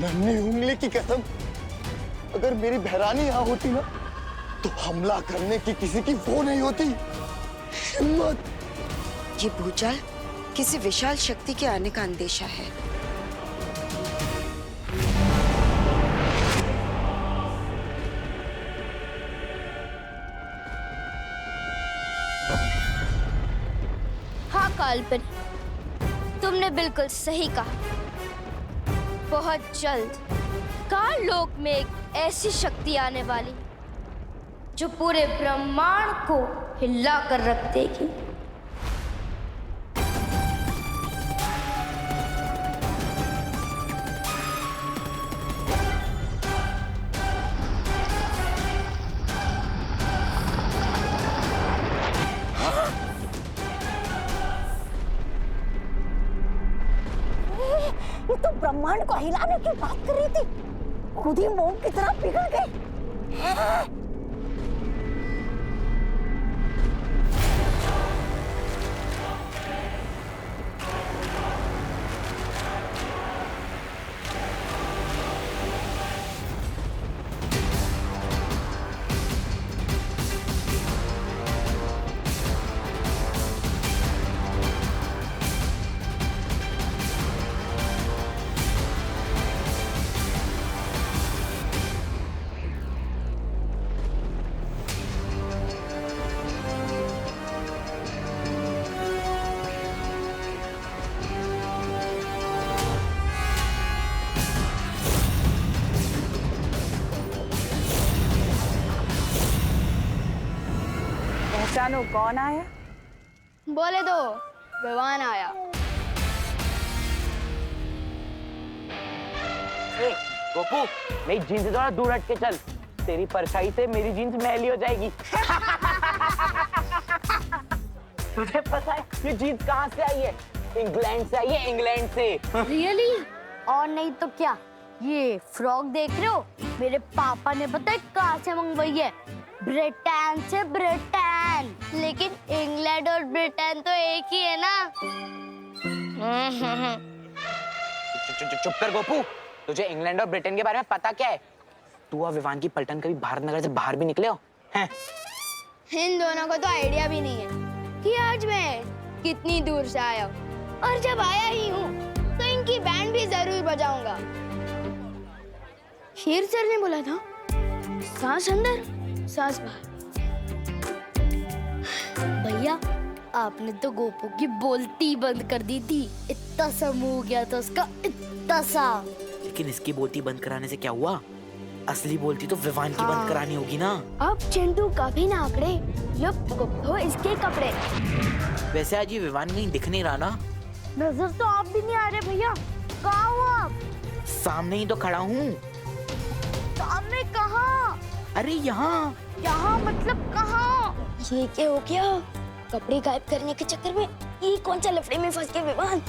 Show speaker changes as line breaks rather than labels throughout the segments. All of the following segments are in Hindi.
नन्ही उंगली की कसम, अगर मेरी बहरानी यहाँ होती ना तो हमला करने की किसी की वो नहीं होती हिम्मत।
ये भूचाल किसी विशाल शक्ति के आने का अंदेशा है।
हाँ काल्पनिक, तुमने बिल्कुल सही कहा। बहुत जल्द काल लोक में एक ऐसी शक्ति आने वाली जो पूरे ब्रह्मांड को हिला कर रख देगी।
ये तो ब्रह्मांड को हिलाने की बात कर रही थी, खुद ही मोम की तरह पिघल गई।
पहचानो कौन आया?
बोले दो, विवान आया।
गोपू, मेरी जीन्स से थोड़ा दूर हट के चल, तेरी परछाई से मेरी जीन्स मैली हो जाएगी। तुझे पता है ये जीन्स कहाँ से आई है? इंग्लैंड से आई है, इंग्लैंड से।
रियली? और नहीं तो क्या, ये फ्रॉक देख रहे हो, मेरे पापा ने पता है कहाँ से मंगवाई है? ब्रिटेन से। ब्रिटेन, लेकिन इंग्लैंड और ब्रिटेन तो एक ही है ना।
चुप कर गोपू, तुझे इंग्लैंड और ब्रिटेन के बारे में पता क्या है? तू और विवान की पलटन कभी भारत नगर से बाहर भी निकले हो? हैं?
इन दोनों को तो आइडिया भी नहीं है कि आज मैं कितनी दूर से आया हूँ, और जब आया ही हूँ तो इनकी बैंड भी जरूर बजाऊंगा। शेर सर ने बोला था, सांस अंदर सांस बाहर। भैया, आपने तो गोपू की बोलती बंद कर दी थी। इतना सा मुंह हो गया था उसका, इतना सा।
लेकिन इसकी बोलती बंद कराने से क्या हुआ? असली बोलती तो विवान की बंद करानी होगी ना।
अब चिंटू कभी ना आंकड़े, लो पकड़ो इसके कपड़े।
वैसे आज ये विवान कहीं दिख नहीं रहा ना?
नजर तो आप भी नहीं आ रहे भैया, कहाँ हो आप?
सामने ही तो खड़ा हूँ।
सामने कहाँ?
अरे यहाँ।
यहाँ मतलब कहाँ? ये क्या हो गया? कपड़े गायब करने के चक्कर में ये कौन सा लफड़े में फंस गए विवान?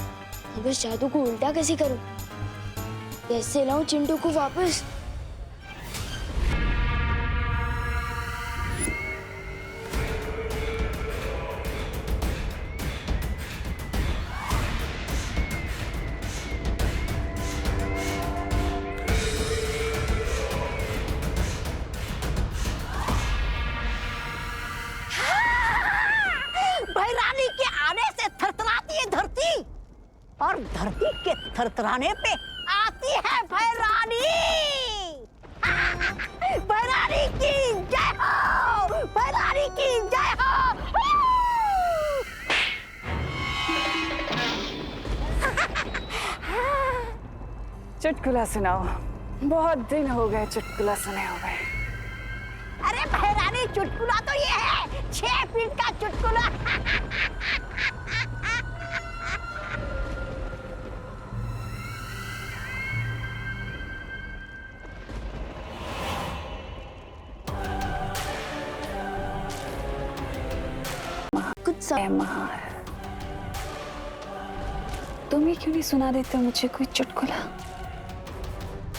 अब इस जादू को उल्टा कैसे करूं? कैसे लाऊं चिंटू को वापस?
भैरानी के आने से थरथराती है धरती, और धरती के थरथराने पे आती है भैरानी। भैरानी की जय हो, भैरानी की जय हो।
चुटकुला सुनाओ, बहुत दिन हो गए चुटकुला सुने हुए।
अरे भैरानी, चुटकुला तो ये है 6 फीट का चुटकुला।
कुछ महार, तुम ही क्यों नहीं सुना देते मुझे कोई चुटकुला?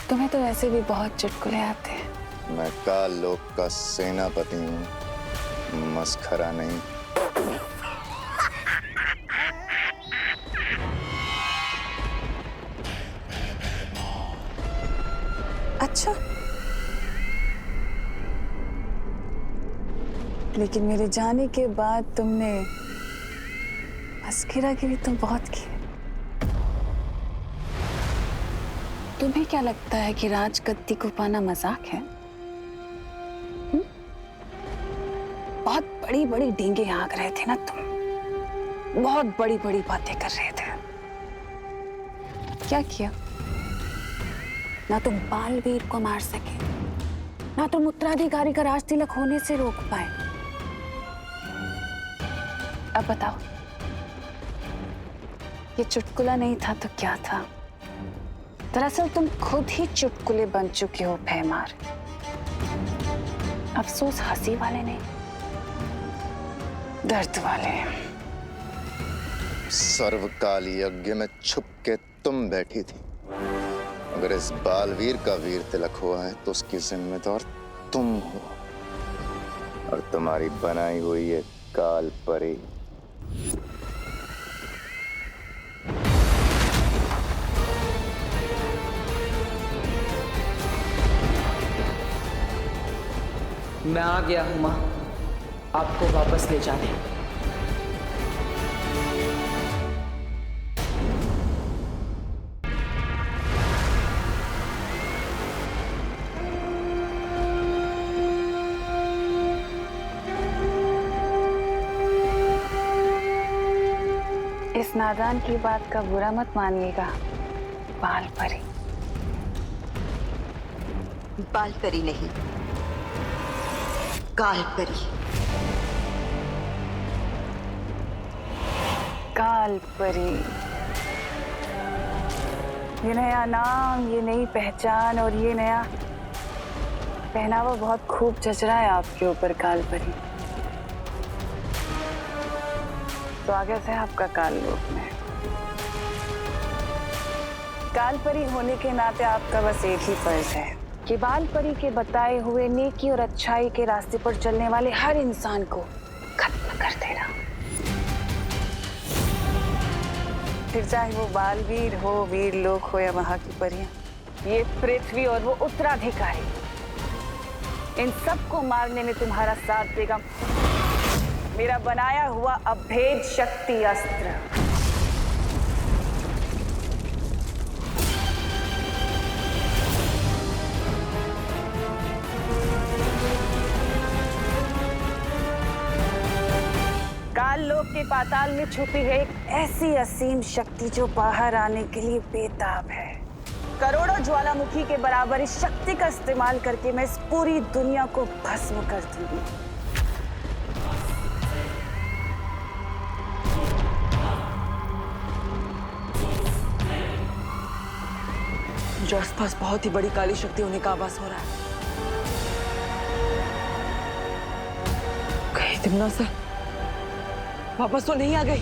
तुम्हें तो वैसे भी बहुत चुटकुले आते हैं।
मैं काल लोक का सेनापति हूँ, मस्खरा नहीं।
लेकिन मेरे जाने के बाद तुमने मस्करागिरी तो बहुत की। तुम्हें क्या लगता है कि राजगद्दी को पाना मजाक है? बहुत बड़ी बड़ी डींगे हाँक रहे थे ना तुम, बहुत बड़ी बड़ी बातें कर रहे थे। क्या किया? ना तुम बालवीर को मार सके, ना तुम उत्तराधिकारी का राज तिलक होने से रोक पाए। अब बताओ, ये चुटकुला नहीं था तो क्या था? दरअसल तुम खुद ही चुटकुले बन चुके हो भैमार। अफसोस हंसी वाले नहीं, दर्द वाले।
सर्वकाल यज्ञ में छुप के तुम बैठी थी। अगर इस बालवीर का वीर तिलक हुआ है तो उसकी जिम्मेदार तुम हो, और तुम्हारी बनाई हुई ये काल परी।
मैं आ गया हूं मां, आपको वापस ले जाने।
इस नादान की बात का बुरा मत मानिएगा बाल परी।
बाल परी नहीं, काल परी।
काल परी, ये नया नाम, ये नई पहचान और ये नया पहनावा बहुत खूब जच रहा है आपके ऊपर काल परी। स्वागत है आपका काल लोक में। काल परी होने के नाते आपका बस एक ही फर्ज है कि बाल परी के बताए हुए नेकी और अच्छाई के रास्ते पर चलने वाले हर इंसान को खत्म कर देना। फिर चाहे वो बालवीर हो, वीर लोक हो या वहां की परियां, ये पृथ्वी और वो उत्तराधिकारी, इन सबको मारने में तुम्हारा साथ देगा मेरा बनाया हुआ अभेद शक्ति अस्त्र। काल लोक के पाताल में छुपी है एक ऐसी असीम शक्ति जो बाहर आने के लिए बेताब है। करोड़ों ज्वालामुखी के बराबर इस शक्ति का इस्तेमाल करके मैं इस पूरी दुनिया को भस्म कर दूंगी।
मुझे आसपास बहुत ही बड़ी काली शक्ति होने का आभास हो रहा है। कहीं तिमना सर वापस तो नहीं आ गई?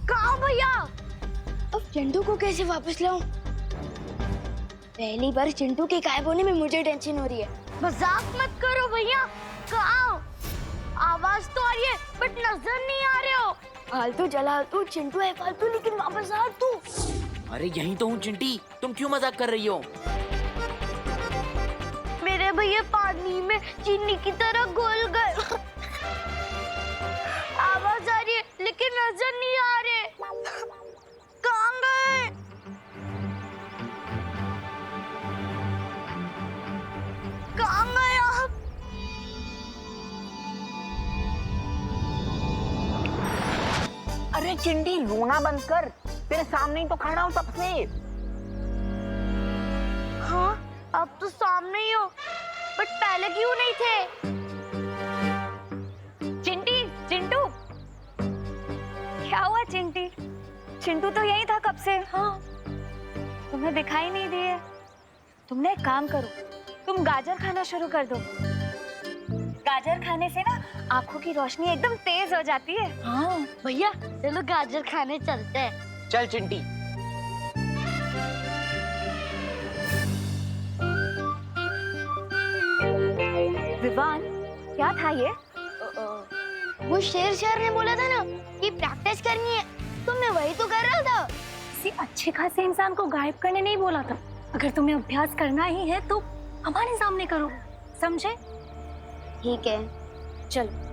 कहाँ भैया? अब चिंटू को कैसे वापस लाऊं? पहली बार चिंटू के गायब होने में मुझे टेंशन हो रही है। मजाक मत करो भैया। कहाँ? आवाज तो आ रही है बट नजर नहीं आ रहे हो। फालतू जला तू, चिंटू है फालतू, लेकिन वापस आ तू।
अरे यहीं तो हूँ चिंटी, तुम क्यों मजाक कर रही हो?
मेरे भैया पानी में चीनी की तरह घुल गए। आवाज आ रही है लेकिन नजर नहीं आ रहे। कहाँ गए? कहाँ गए आप?
अरे चिंटी, रोना बंद कर, तेरे सामने ही तो खड़ा हूँ तब से।
हाँ, अब तो सामने ही हो, बट पहले क्यों नहीं थे?
चिंटी, चिंटू, क्या हुआ चिंटी? चिंटू तो यही था कब से। हाँ, तुम्हें दिखाई नहीं दिए। तुमने एक काम करो, तुम गाजर खाना शुरू कर दो। गाजर खाने से ना आंखों की रोशनी एकदम तेज हो जाती है।
हाँ भैया, चलो गाजर खाने चलते हैं।
चल चिंटी।
विवान, क्या था ये?
वो शेर ने बोला था ना कि प्रैक्टिस करनी है, तुमने वही तो कर रहा था।
किसी अच्छे खासे इंसान को गायब करने नहीं बोला था। अगर तुम्हें अभ्यास करना ही है तो हमारे सामने करो, समझे?
ठीक है, चलो।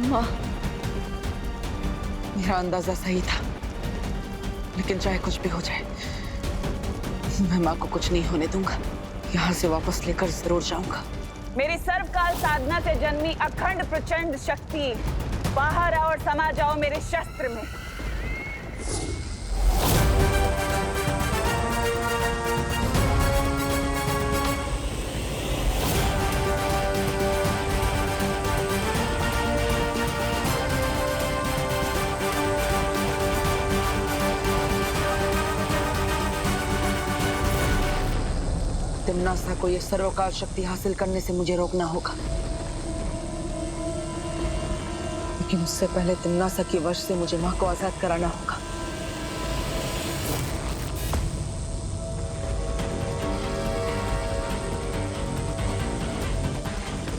माँ, मेरा अंदाजा सही था, लेकिन चाहे कुछ भी हो जाए, मैं माँ को कुछ नहीं होने दूंगा। यहाँ से वापस लेकर जरूर जाऊंगा।
मेरी सर्वकाल साधना से जन्मी अखंड प्रचंड शक्ति बाहर आओ और समा जाओ मेरे शस्त्र में।
तिम्नासा को यह सर्वकाल शक्ति हासिल करने से मुझे रोकना होगा, लेकिन उससे पहले तिम्नासा की वश से मुझे माँ को आजाद कराना होगा।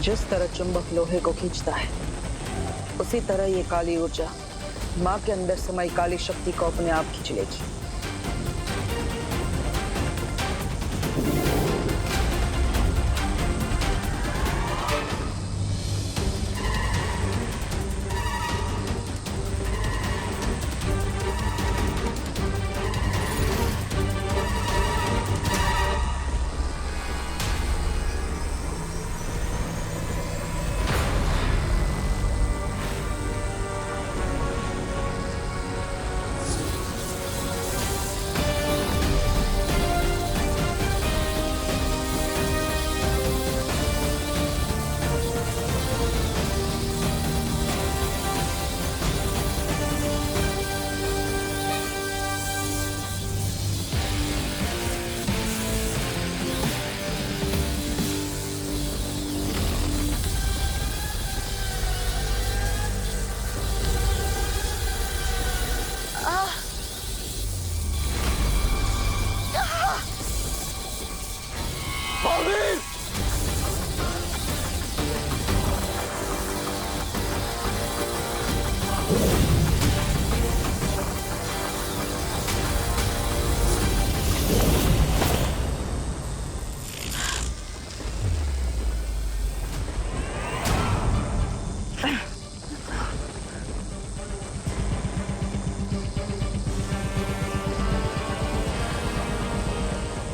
जिस तरह चुंबक लोहे को खींचता है, उसी तरह ये काली ऊर्जा माँ के अंदर समाई काली शक्ति को अपने आप खींच लेगी।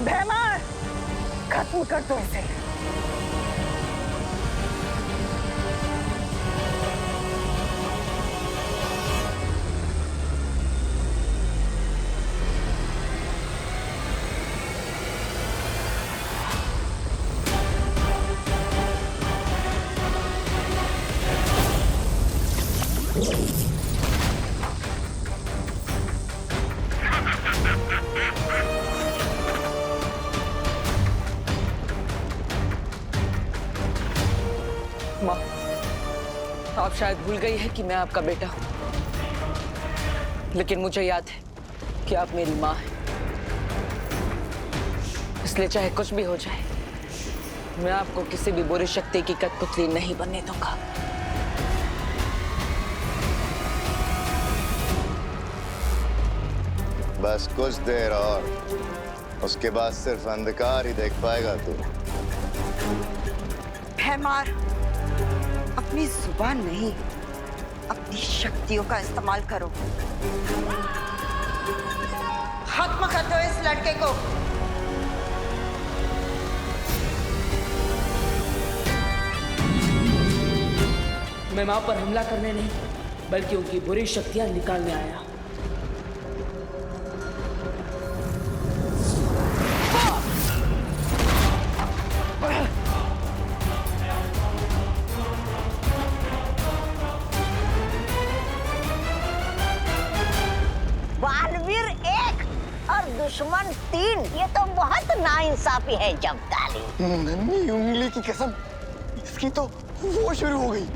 भैमार, खत्म कर दो इसे।
माँ, आप शायद भूल गई है कि मैं आपका बेटा हूं, लेकिन मुझे याद है कि आप मेरी माँ हैं। इसलिए चाहे कुछ भी हो जाए, मैं आपको किसी भी बुरी शक्ति की कठपुतली नहीं बनने दूंगा।
बस कुछ देर और, उसके बाद सिर्फ अंधकार ही देख पाएगा तू।
भैमार, अपनी जुबान नहीं, अपनी शक्तियों का इस्तेमाल करो। खत्म कर दो इस लड़के को।
मैं माँ पर हमला करने नहीं, बल्कि उनकी बुरी शक्तियां निकालने आया।
नाइंसाफी है जब्ताली।
नन्ही उंगली की कसम, इसकी तो वो शुरू हो गई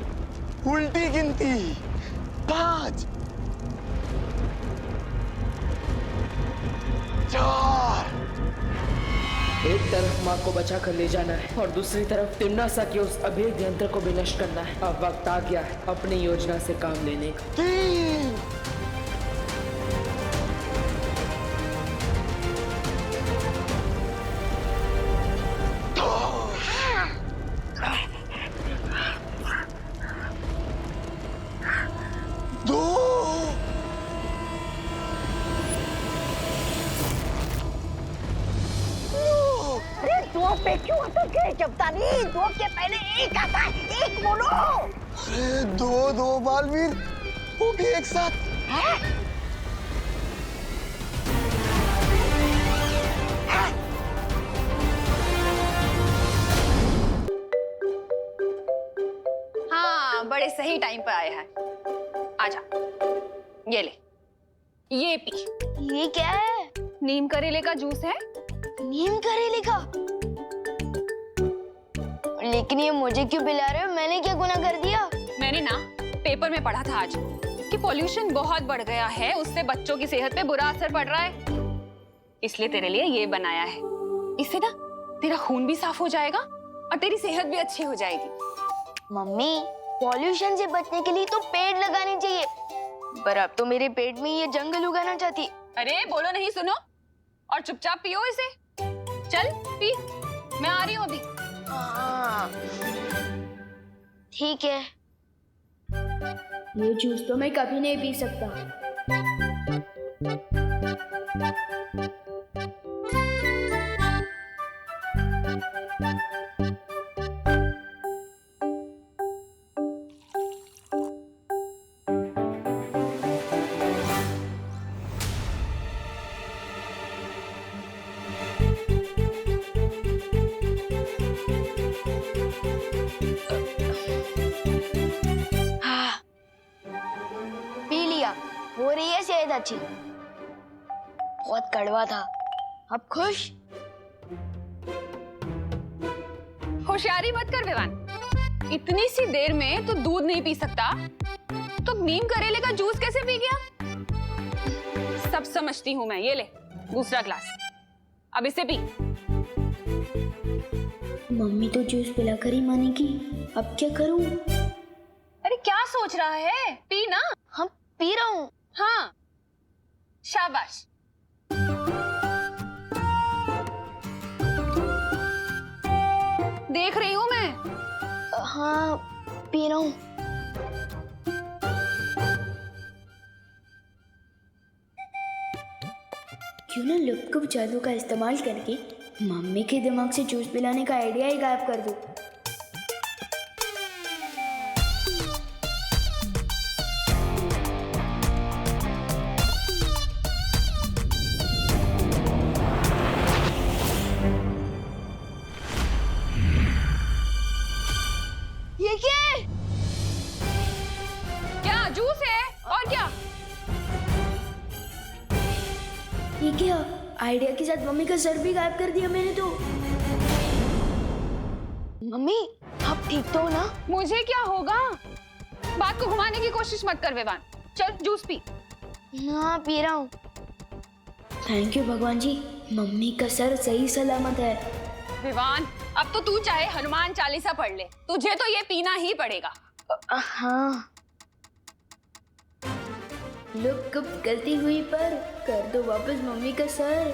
उल्टी गिनती। 5 4।
एक तरफ माँ को बचा कर ले जाना है और दूसरी तरफ तिम्नासा के उस अभेद्य यंत्र को भी नष्ट करना है। अब वक्त आ गया है अपनी योजना से काम लेने का।
3 2
अरे 2 पे क्यों अटक गए जब्ताली? 2 के पहले 1 आता है, 1 बोलो।
अरे 2 बालवीर, वो भी एक साथ।
हाँ, बड़े सही टाइम पर आया है। आजा, ये ले, ये पी।
ये क्या है?
नीम करेले का जूस है।
नीम करेले का? लेकिन ये मुझे क्यों पिला रहे हो? मैंने क्या गुनाह कर दिया?
मैंने ना पेपर में पढ़ा था आज कि पॉल्यूशन बहुत बढ़ गया है, उससे बच्चों की सेहत पे बुरा असर पड़ रहा है, इसलिए तेरे लिए ये बनाया है। इससे ना तेरा खून भी साफ हो जाएगा और तेरी सेहत भी अच्छी हो जाएगी।
मम्मी, पॉल्यूशन से बचने के लिए तो पेड़ लगाने चाहिए, पर अब तो मेरे पेट में ये जंगल उगाना चाहती।
अरे बोलो नहीं, सुनो और चुपचाप पियो इसे। चल पी, मैं आ रही हूँ अभी।
हाँ, ठीक है। ये जूस तो मैं कभी नहीं पी सकता। हो रही है सेहत अच्छी। बहुत कड़वा था, अब खुश?
होशियारी मत कर विवान, इतनी सी देर में तो दूध नहीं पी सकता तो नीम करेले का जूस कैसे पी गया? सब समझती हूँ मैं। ये ले दूसरा ग्लास, अब इसे पी।
मम्मी तो जूस पिलाकर ही मानेगी, अब क्या करूं?
अरे क्या सोच रहा है, पी ना।
हम पी रहा हूँ।
हाँ, शाबाश। देख रही हूँ मैं।
हाँ, पी रहा हूँ। क्यों ना लुप्त जादू का इस्तेमाल करके मम्मी के दिमाग से जूस पिलाने का आइडिया ही गायब कर दूं। ये क्या है?
क्या जूस है? और क्या?
ये क्या? आइडिया के साथ मम्मी का सर भी गायब कर दिया मैंने तो। मम्मी, आप ठीक तो हो ना?
मुझे क्या होगा? बात को घुमाने की कोशिश मत कर विवान, चल जूस पी।
हाँ, पी रहा हूँ। थैंक यू भगवान जी, मम्मी का सर सही सलामत है।
विवान, अब तो तू चाहे हनुमान चालीसा पढ़ ले, तुझे तो ये पीना ही पड़ेगा।
हाँ। लोग कब गलती हुई पर कर दो वापस मम्मी का सर।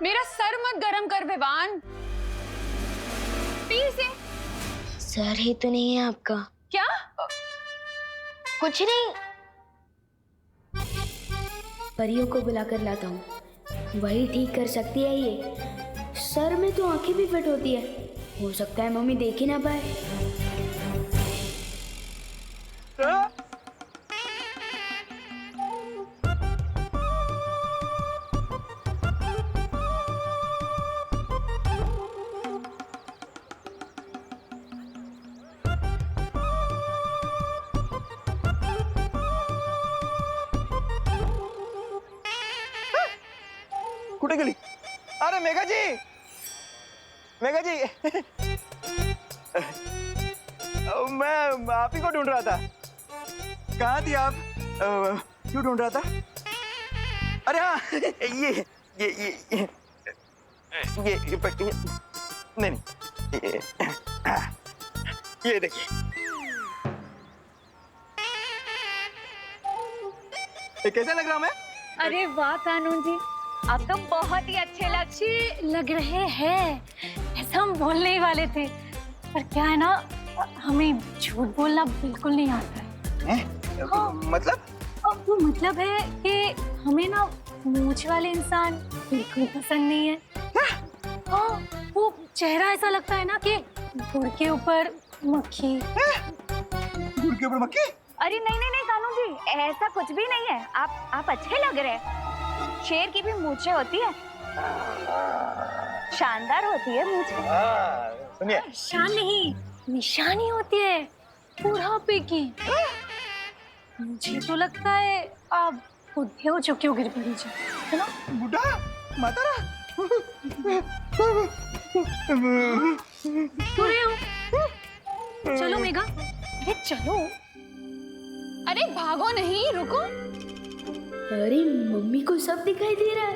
मेरा सर मत गरम कर विवान, पी इसे।
सर ही तो नहीं है आपका।
क्या?
कुछ नहीं, परियों को बुलाकर लाता हूँ, वही ठीक कर सकती है ये। सर में तो आंखें भी फिट होती है, हो सकता है मम्मी देख ही ना पाए।
कुठे गेली? अरे मेघा जी, मेघा जी, मैं आप ही को ढूंढ रहा था। कहाँ थी आप? क्यों ढूंढ रहा था? अरे हाँ, नहीं, ये देखिए, ये कैसा लग रहा मैं?
अरे वाह कानून जी, आप तो बहुत ही अच्छे लग रहे हैं। ऐसा हम बोलने ही वाले थे, पर क्या है ना, हमें झूठ बोलना बिल्कुल नहीं आता है।
हाँ। मतलब?
वो मतलब है कि हमें ना मूंछ वाले इंसान बिल्कुल पसंद नहीं है। हाँ, वो चेहरा ऐसा लगता है ना कि गुड़ के ऊपर मक्खी।
गुड़ के ऊपर मक्खी?
अरे नहीं नहीं नहीं कानून जी, ऐसा कुछ भी नहीं है। आप अच्छे लग रहे हैं। शेर की भी मूंछें होती है, शानदार होती है मूंछें।
सुनिए,
शान नहीं, निशानी होती है बुढ़ापे की। मुझे तो लगता है आप बुढ़े हो चुके हो गिरगिरी जी, है ना?
बुढ़ा मातारा
बुरे हो। चलो मेघा, अरे चलो।
अरे भागो नहीं, रुको।
अरे मम्मी को सब दिखाई दे रहा है।